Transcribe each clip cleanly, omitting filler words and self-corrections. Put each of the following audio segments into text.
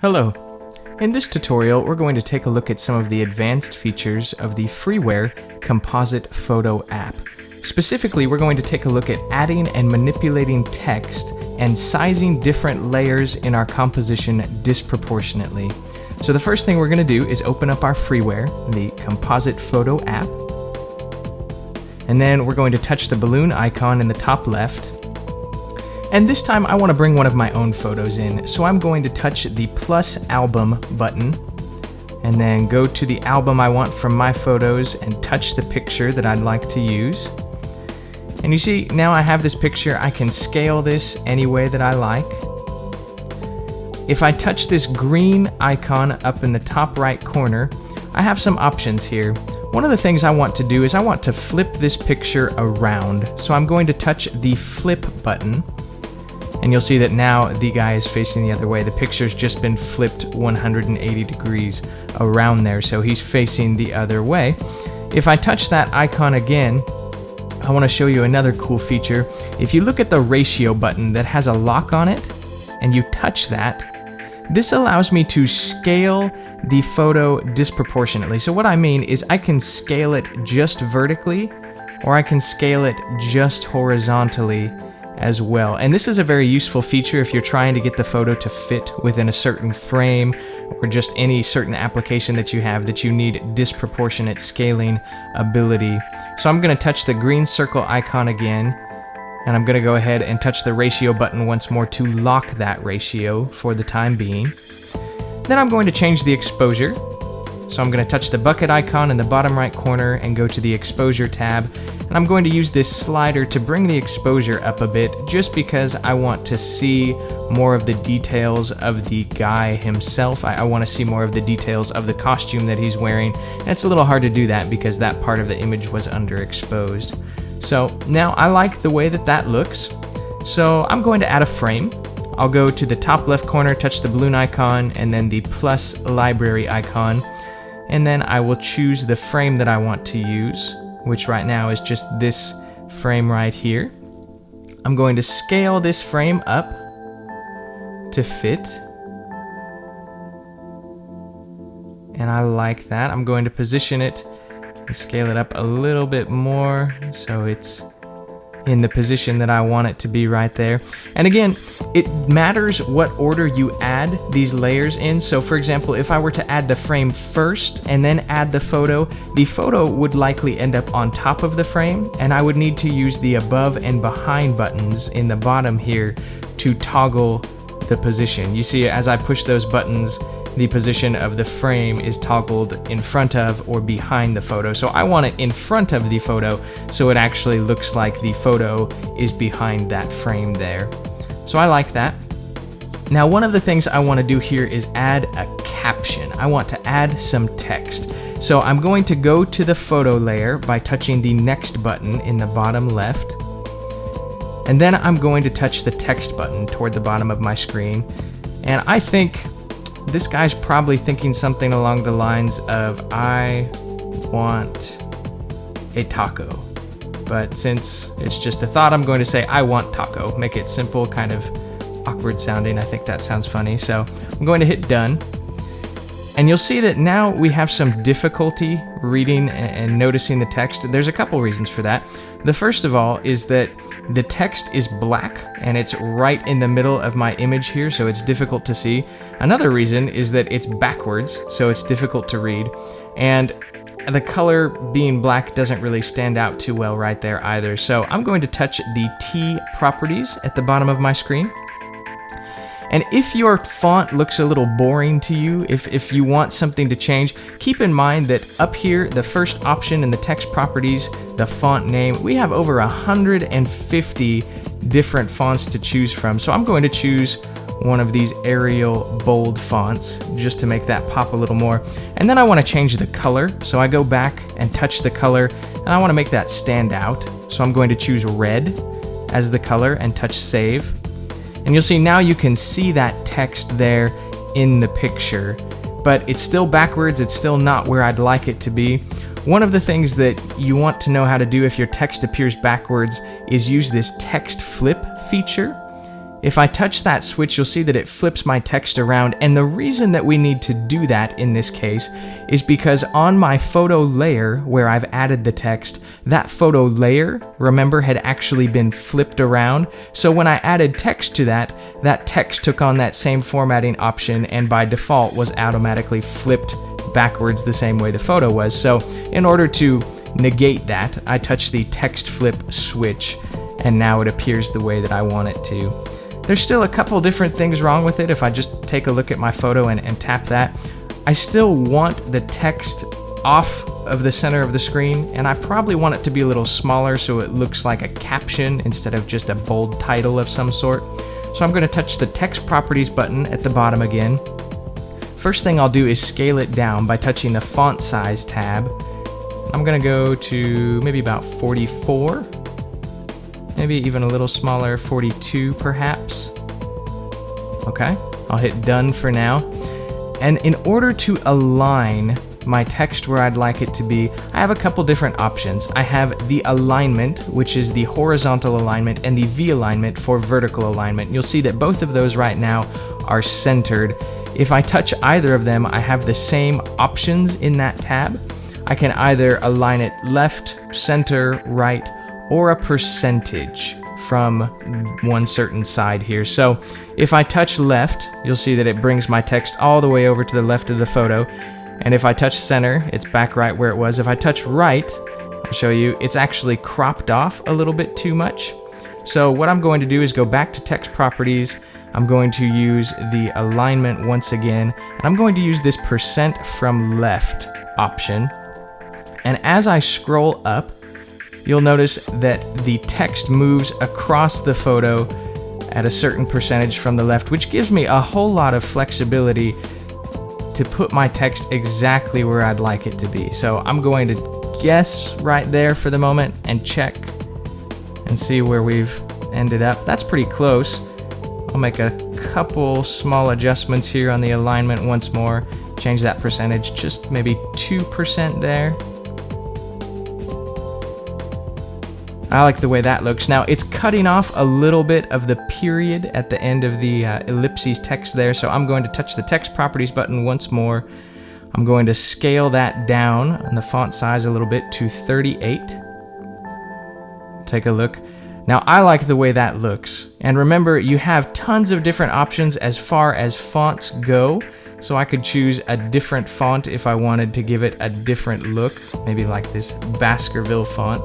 Hello. In this tutorial, we're going to take a look at some of the advanced features of the freeware Composite Photo App. Specifically, we're going to take a look at adding and manipulating text and sizing different layers in our composition disproportionately. So the first thing we're going to do is open up our freeware, the Composite Photo App. And then we're going to touch the balloon icon in the top left. And this time I want to bring one of my own photos in, so I'm going to touch the plus album button and then go to the album I want from my photos and touch the picture that I'd like to use. And you see, now I have this picture. I can scale this any way that I like. If I touch this green icon up in the top right corner, I have some options here. One of the things I want to do is I want to flip this picture around. So I'm going to touch the flip button. And you'll see that now the guy is facing the other way. The picture's just been flipped 180 degrees around there, so he's facing the other way. If I touch that icon again, I want to show you another cool feature. If you look at the ratio button that has a lock on it, and you touch that, this allows me to scale the photo disproportionately. So what I mean is I can scale it just vertically, or I can scale it just horizontally as well. And this is a very useful feature if you're trying to get the photo to fit within a certain frame or just any certain application that you have that you need disproportionate scaling ability. So I'm going to touch the green circle icon again, and I'm going to go ahead and touch the ratio button once more to lock that ratio for the time being. Then I'm going to change the exposure. So I'm going to touch the bucket icon in the bottom right corner and go to the exposure tab. And I'm going to use this slider to bring the exposure up a bit just because I want to see more of the details of the guy himself. I want to see more of the details of the costume that he's wearing. And it's a little hard to do that because that part of the image was underexposed. So now I like the way that that looks. So I'm going to add a frame. I'll go to the top left corner, touch the balloon icon, and then the plus library icon. And then I will choose the frame that I want to use, which right now is just this frame right here. I'm going to scale this frame up to fit. And I like that. I'm going to position it and scale it up a little bit more so it's in the position that I want it to be right there. And again, it matters what order you add these layers in. So for example, if I were to add the frame first and then add the photo would likely end up on top of the frame, and I would need to use the above and behind buttons in the bottom here to toggle the position. You see, as I push those buttons, the position of the frame is toggled in front of or behind the photo. So I want it in front of the photo so it actually looks like the photo is behind that frame there. So I like that. Now one of the things I want to do here is add a caption. I want to add some text. So I'm going to go to the photo layer by touching the next button in the bottom left. And then I'm going to touch the text button toward the bottom of my screen. And I think this guy's probably thinking something along the lines of, I want a taco. But since it's just a thought, I'm going to say, I want taco. Make it simple, kind of awkward sounding. I think that sounds funny. So I'm going to hit done. And you'll see that now we have some difficulty reading and noticing the text. There's a couple reasons for that. The first of all is that the text is black and it's right in the middle of my image here, so it's difficult to see. Another reason is that it's backwards, so it's difficult to read. And the color being black doesn't really stand out too well right there either. So I'm going to touch the T properties at the bottom of my screen. And if your font looks a little boring to you, if you want something to change, keep in mind that up here, the first option in the text properties, the font name, we have over 150 different fonts to choose from. So I'm going to choose one of these Arial bold fonts just to make that pop a little more. And then I want to change the color. So I go back and touch the color, and I want to make that stand out. So I'm going to choose red as the color and touch save. And you'll see now you can see that text there in the picture, but it's still backwards. It's still not where I'd like it to be. One of the things that you want to know how to do if your text appears backwards is use this text flip feature. If I touch that switch, you'll see that it flips my text around, and the reason that we need to do that in this case is because on my photo layer where I've added the text, that photo layer, remember, had actually been flipped around. So when I added text to that, that text took on that same formatting option and by default was automatically flipped backwards the same way the photo was. So in order to negate that, I touch the text flip switch, and now it appears the way that I want it to. There's still a couple different things wrong with it. If I just take a look at my photo and tap that, I still want the text off of the center of the screen, and I probably want it to be a little smaller so it looks like a caption instead of just a bold title of some sort. So I'm going to touch the text properties button at the bottom again. First thing I'll do is scale it down by touching the font size tab. I'm going to go to maybe about 44. Maybe even a little smaller, 42 perhaps. Okay, I'll hit done for now. And in order to align my text where I'd like it to be, I have a couple different options. I have the alignment, which is the horizontal alignment, and the V alignment for vertical alignment. You'll see that both of those right now are centered. If I touch either of them, I have the same options in that tab. I can either align it left, center, right, or a percentage from one certain side here. So if I touch left, you'll see that it brings my text all the way over to the left of the photo. And if I touch center, it's back right where it was. If I touch right, I'll show you, it's actually cropped off a little bit too much. So what I'm going to do is go back to text properties. I'm going to use the alignment once again, and I'm going to use this percent from left option. And as I scroll up, you'll notice that the text moves across the photo at a certain percentage from the left, which gives me a whole lot of flexibility to put my text exactly where I'd like it to be. So I'm going to guess right there for the moment and check and see where we've ended up. That's pretty close. I'll make a couple small adjustments here on the alignment once more. Change that percentage, just maybe 2% there. I like the way that looks. Now it's cutting off a little bit of the period at the end of the ellipses text there, so I'm going to touch the text properties button once more. I'm going to scale that down on the font size a little bit to 38. Take a look. Now I like the way that looks. And remember, you have tons of different options as far as fonts go. So I could choose a different font if I wanted to give it a different look, maybe like this Baskerville font.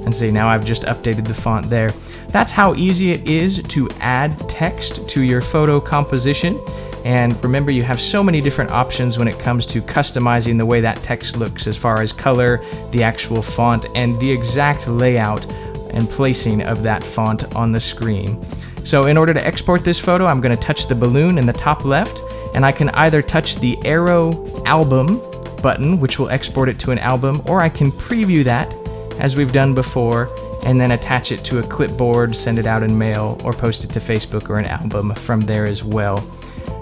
And see, now I've just updated the font there. That's how easy it is to add text to your photo composition. And remember, you have so many different options when it comes to customizing the way that text looks, as far as color, the actual font, and the exact layout and placing of that font on the screen. So in order to export this photo, I'm going to touch the balloon in the top left, and I can either touch the arrow album button, which will export it to an album, or I can preview that as we've done before, and then attach it to a clipboard, send it out in mail, or post it to Facebook or an album from there as well.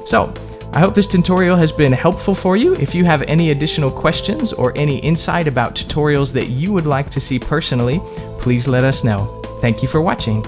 So, I hope this tutorial has been helpful for you. If you have any additional questions or any insight about tutorials that you would like to see personally, please let us know. Thank you for watching.